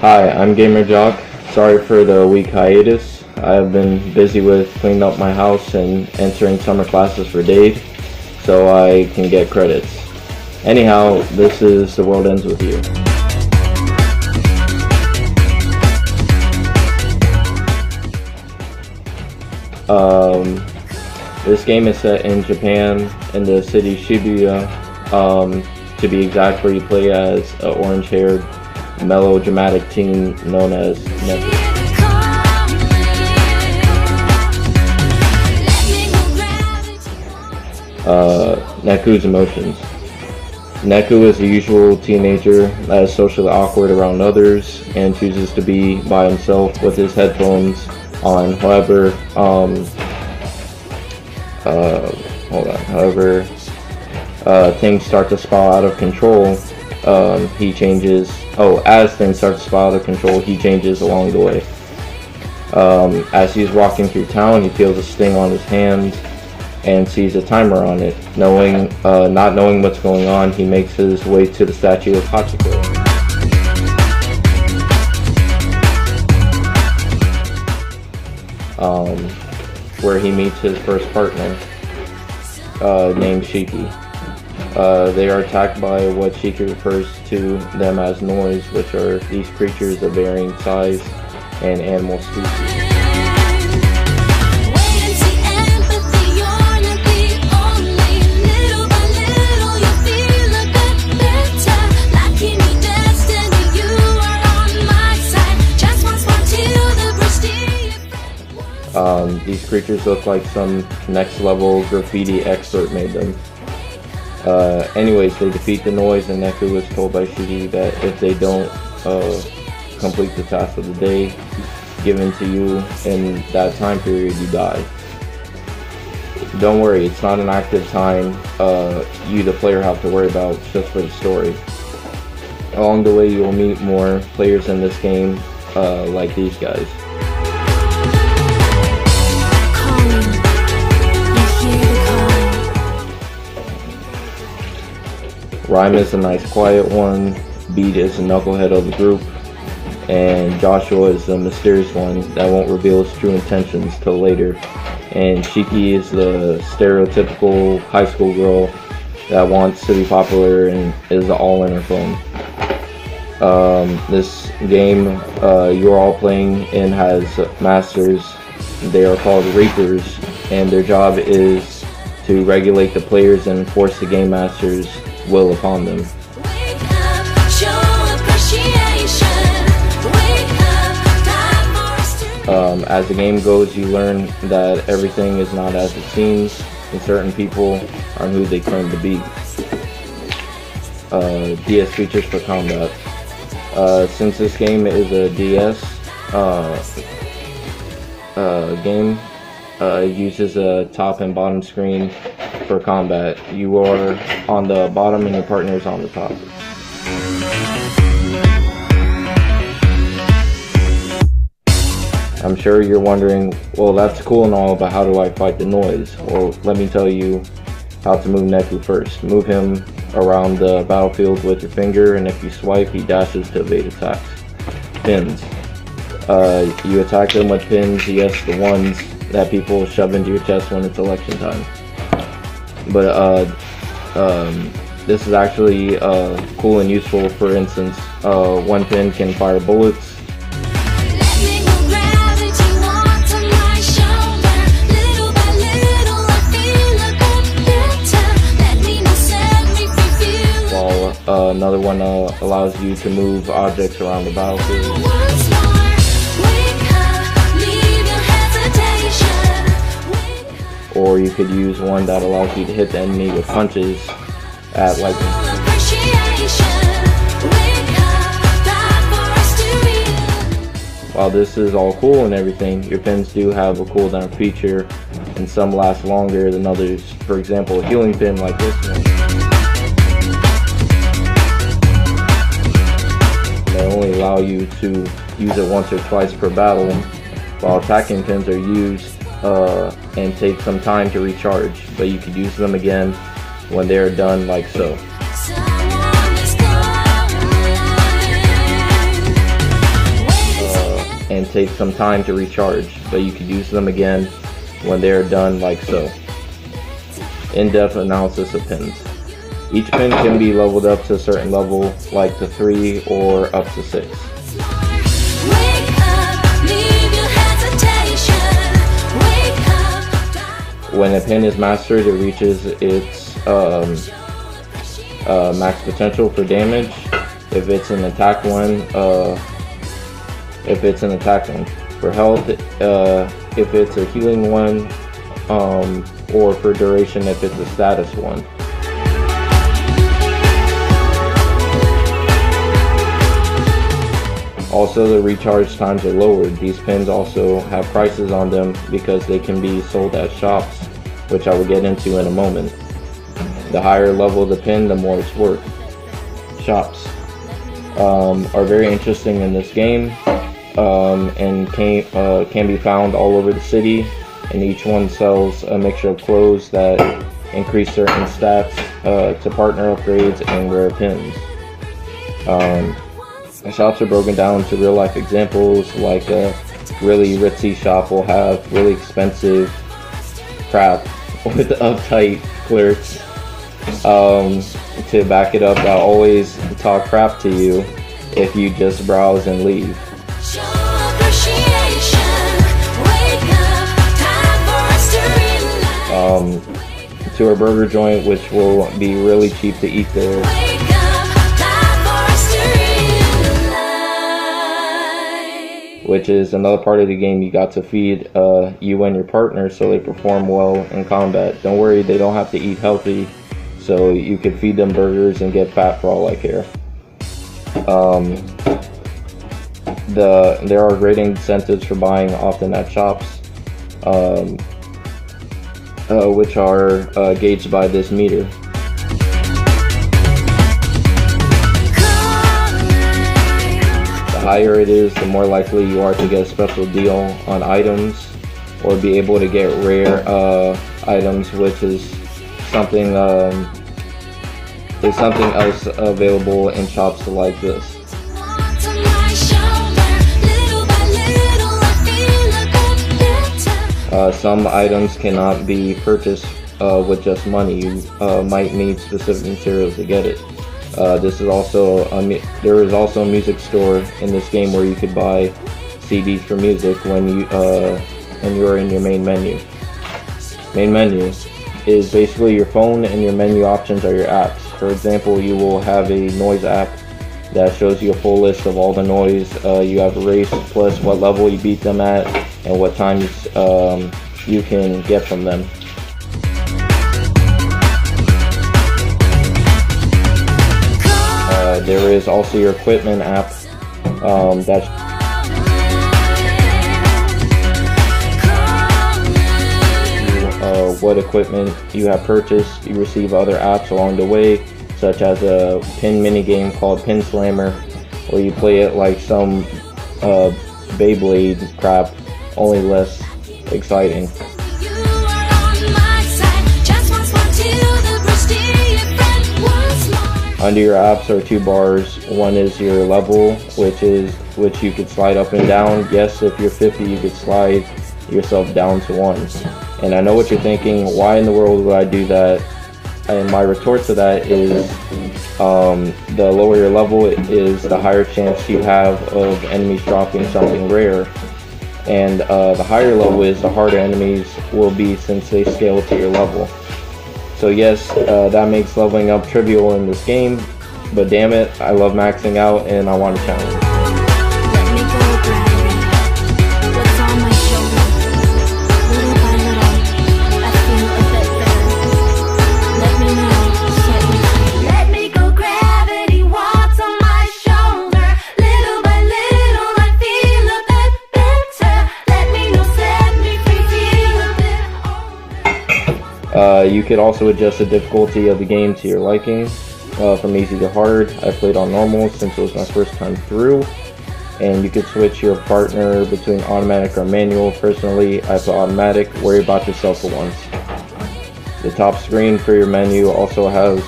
Hi, I'm Gamer Jock. Sorry for the week hiatus. I've been busy with cleaning up my house and answering summer classes for Dade, so I can get credits. Anyhow, this is The World Ends With You. This game is set in Japan, in the city Shibuya, to be exact, where you play as an orange-haired, melodramatic teen known as Neku. Neku's emotions. Neku is the usual teenager that is socially awkward around others and chooses to be by himself with his headphones on. However, things start to spiral out of control. He changes. As things start to spiral out of control, he changes along the way. As he's walking through town, he feels a sting on his hand and sees a timer on it. Not knowing what's going on, he makes his way to the statue of Hachiko, where he meets his first partner, named Shiki. They are attacked by what Shiki refers to them as noise, which are these creatures of varying size and animal species. These creatures look like some next level graffiti expert made them. Anyways, they defeat the noise, and Neku is told by Shiki that if they don't complete the task of the day given to you in that time period, you die. Don't worry, it's not an active time you the player have to worry about, just for the story. Along the way, you will meet more players in this game like these guys. Rhyme is a nice quiet one, Beat is the knucklehead of the group, and Joshua is the mysterious one that won't reveal his true intentions till later. And Shiki is the stereotypical high school girl that wants to be popular and is all in her phone. This game you're all playing in has masters. They are called Reapers, and their job is to regulate the players and enforce the game master's will upon them. As the game goes, you learn that everything is not as it seems, and certain people aren't who they claim to be. DS features for combat. Since this game is a DS game, it uses a top and bottom screen for combat. You are on the bottom and your partner is on the top. I'm sure you're wondering, well, that's cool and all, but how do I fight the noise? Well, let me tell you how to move Neku first. Move him around the battlefield with your finger, and if you swipe, he dashes to evade attacks. Pins. You attack them with pins, yes, the ones that people shove into your chest when it's election time. But this is actually cool and useful. For instance, one pin can fire bullets. While another one allows you to move objects around the battlefield. Or you could use one that allows you to hit the enemy with punches at lightning. While this is all cool and everything, your pins do have a cooldown feature, and some last longer than others. For example, a healing pin like this one may only allow you to use it once or twice per battle, while attacking pins are used and take some time to recharge, but you could use them again when they're done, like so. take some time to recharge, but you could use them again when they are done, like so. In-depth analysis of pins. Each pin can be leveled up to a certain level, like to 3 or up to 6. When a pin is mastered, it reaches its max potential for damage. If it's an attack one, for health, if it's a healing one, or for duration if it's a status one. Also, the recharge times are lowered. These pins also have prices on them because they can be sold at shops, which I will get into in a moment. The higher level of the pin, the more it's worth. Shops are very interesting in this game, and can be found all over the city, and each one sells a mixture of clothes that increase certain stats to partner upgrades and rare pins. The shops are broken down to real life examples, like a really ritzy shop will have really expensive crap with uptight clerks to back it up. I'll always talk crap to you if you just browse and leave. To a burger joint, which will be really cheap to eat there. Which is another part of the game. You got to feed you and your partner so they perform well in combat. Don't worry, they don't have to eat healthy, so you could feed them burgers and get fat for all I care. There are great incentives for buying often at shops, which are gauged by this meter. The higher it is, the more likely you are to get a special deal on items, or be able to get rare items, which is something else available in shops like this. Some items cannot be purchased with just money. You might need specific materials to get it. There is also a music store in this game where you could buy CDs for music when you're in your main menu. Main menu is basically your phone, and your menu options are your apps. For example, you will have a noise app that shows you a full list of all the noise. You have a race plus what level you beat them at and what times you can get from them. There is also your equipment app that's what equipment you have purchased. You receive other apps along the way, such as a pin mini game called Pin Slammer, where you play it like some Beyblade crap, only less exciting. Under your apps are 2 bars. One is your level, which you could slide up and down. Yes, if you're 50, you could slide yourself down to 1. And I know what you're thinking, why in the world would I do that? And my retort to that is, the lower your level is, the higher chance you have of enemies dropping something rare. And the higher level is, the harder enemies will be, since they scale to your level. So yes, that makes leveling up trivial in this game, but damn it, I love maxing out and I want a challenge. You could also adjust the difficulty of the game to your liking, from easy to hard. I played on normal since it was my first time through, and you could switch your partner between automatic or manual. Personally, I put automatic. Worry about yourself for once. The top screen for your menu also has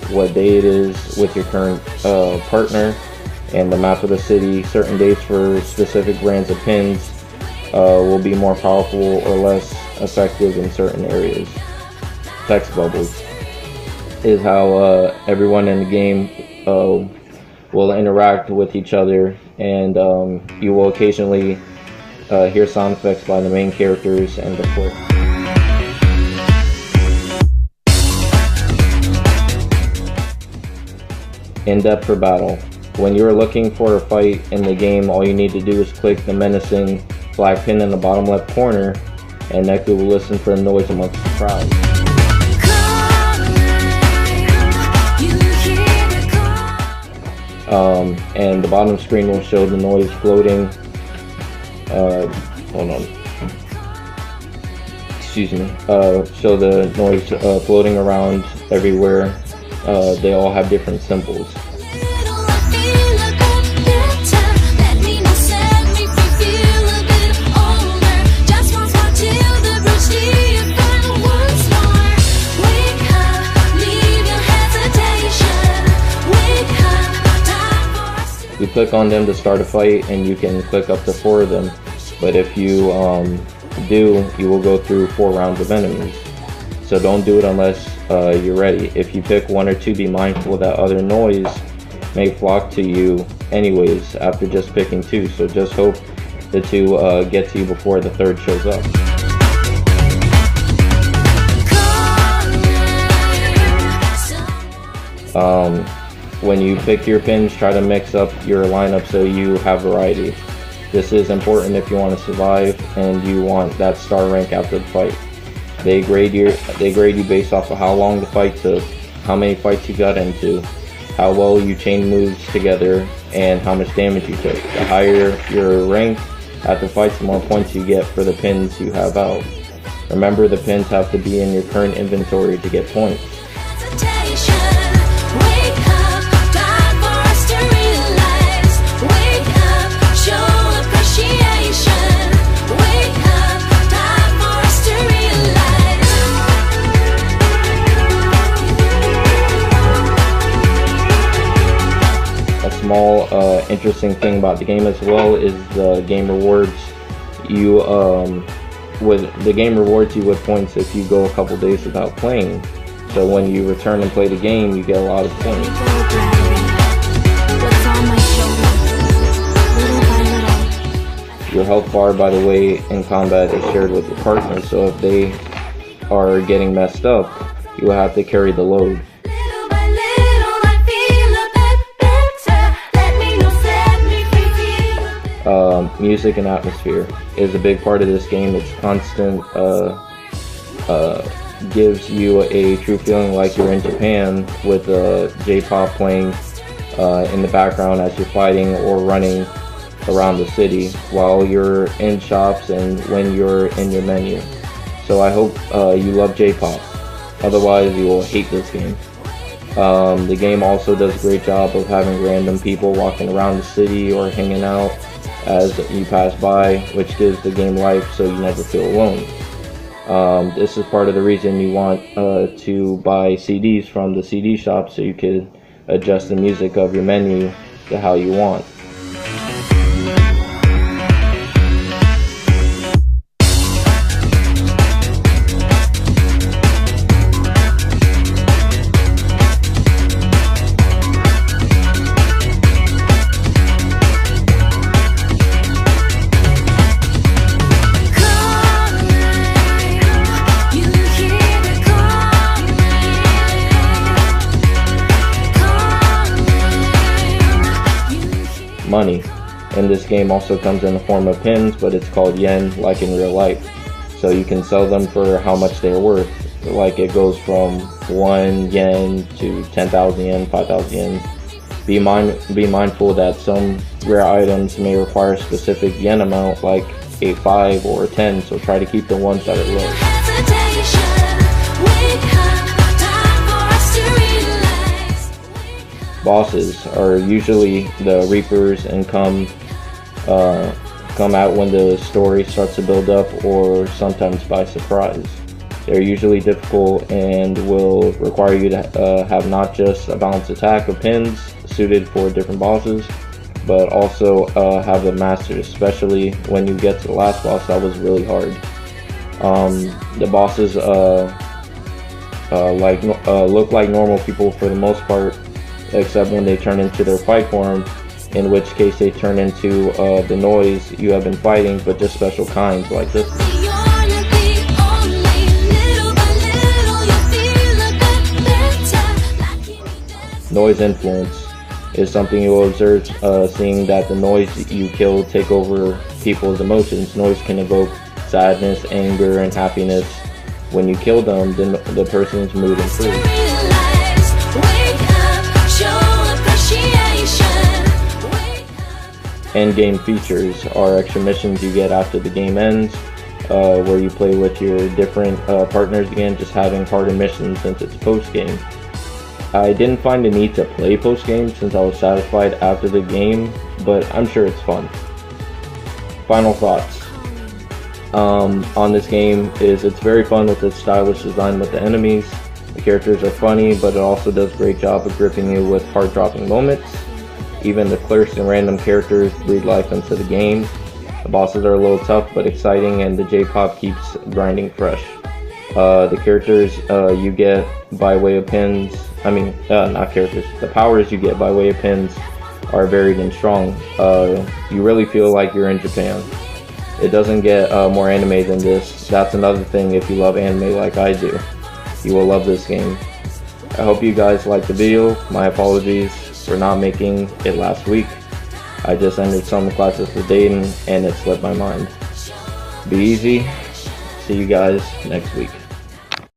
what day it is with your current partner, and the map of the city. Certain dates for specific brands of pins will be more powerful or less effective in certain areas. Text bubbles is how everyone in the game will interact with each other, and you will occasionally hear sound effects by the main characters and the clip. In depth for battle. When you are looking for a fight in the game, all you need to do is click the menacing black pin in the bottom left corner, and Neku will listen for the noise amongst the crowd. And the bottom screen will show the noise floating. Hold on. Excuse me. Show the noise floating around everywhere. They all have different symbols. You click on them to start a fight, and you can click up to 4 of them, but if you do, you will go through 4 rounds of enemies. So don't do it unless you're ready. If you pick 1 or 2, be mindful that other noise may flock to you anyways after just picking 2, so just hope the 2 get to you before the 3rd shows up. When you pick your pins, try to mix up your lineup so you have variety. This is important if you want to survive and you want that star rank after the fight. They grade you based off of how long the fight took, how many fights you got into, how well you chain moves together, and how much damage you took. The higher your rank at the fights, the more points you get for the pins you have out. Remember, the pins have to be in your current inventory to get points. Small interesting thing about the game as well is the game rewards you the game rewards you with points if you go a couple days without playing. So when you return and play the game, you get a lot of points. Your health bar, by the way, in combat is shared with your partner, so if they are getting messed up, you will have to carry the load. Music and atmosphere is a big part of this game. It's constant, gives you a true feeling like you're in Japan with J-pop playing in the background as you're fighting or running around the city while you're in shops and when you're in your menu. So I hope you love J-pop, otherwise you will hate this game. The game also does a great job of having random people walking around the city or hanging out as you pass by, which gives the game life so you never feel alone. This is part of the reason you want to buy CDs from the CD shop, so you could adjust the music of your menu to how you want. Money in this game also comes in the form of pins, but it's called yen like in real life. So you can sell them for how much they're worth. Like it goes from 1 yen to 10,000 yen, 5,000 yen. Be mindful that some rare items may require a specific yen amount, like a 5 or a 10, so try to keep the ones that are low. Bosses are usually the Reapers and come out when the story starts to build up, or sometimes by surprise. They're usually difficult and will require you to have not just a balanced attack of pins suited for different bosses, but also have them mastered, especially when you get to the last boss. That was really hard. The bosses look like normal people for the most part, except when they turn into their fight form, in which case they turn into the noise you have been fighting, but just special kinds like this. Noise influence is something you will observe, seeing that the noise you kill take over people's emotions. Noise can evoke sadness, anger, and happiness. When you kill them, the person's mood improves. End-game features are extra missions you get after the game ends, where you play with your different partners again, just having harder missions since it's post-game. I didn't find the need to play post-game since I was satisfied after the game, but I'm sure it's fun. Final thoughts on this game is it's very fun with its stylish design with the enemies. The characters are funny, but it also does a great job of gripping you with heart-dropping moments. Even the clerks and random characters breathe life into the game. The bosses are a little tough but exciting, and the J-pop keeps grinding fresh. The characters you get by way of pins, the powers you get by way of pins are varied and strong. You really feel like you're in Japan. It doesn't get more anime than this. That's another thing. If you love anime like I do, you will love this game. I hope you guys liked the video. My apologies for not making it last week. I just entered some classes for dating and it slipped my mind. Be easy. See you guys next week.